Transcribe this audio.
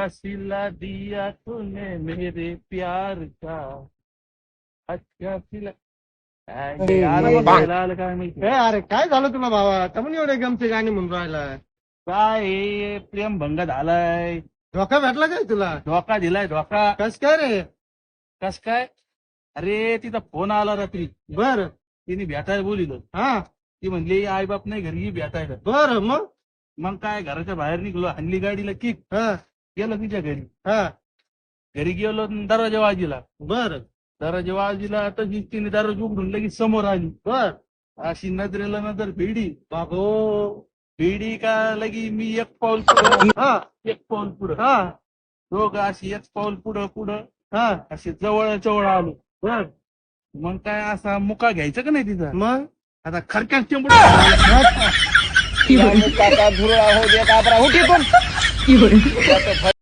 सिला दिया तूने मेरे प्यार का, अच्छा सिला. काय आलं मग घ्यायला आलं काय माहिती. अरे काय झालं तुला भावा? तमून एवढे गमचे गाणे म्हणून राहिला. काय हे प्रेम भंग झालाय. धोका भेटला काय तुला? धोका दिलाय धोका. कस काय रे? कस काय? अरे तिचा फोन आला रात्री. बर. तिने भेटायला बोलिलं. हा. ती म्हणली आई बाप नाही घरी भेटायला. बर. मग मग काय घराच्या बाहेर निघलो, हल्ली गाडीला किक, हा. गेलो तिच्या घरी. हा. घरी गेलो आणि दरवाजा वाजिला. बर. दरवाजा वाजिला तर तिने दरवाजा उघडून लगेच समोर आली. बर. अशी नजरेला नजर भिडी. बाबो. भिडी का लगी मी एक पाऊल पुढं, हा. एक पाऊल पुढं. हा. दोघं अशी एक पाऊल पुढं पुढं हा. अशी जवळ जवळ आलो. बर. मग काय असा मुका घ्यायचा का नाही तिचा? मग आता खरक्यात चिंबड. काका धुरळा हो दे काबरा उठी पण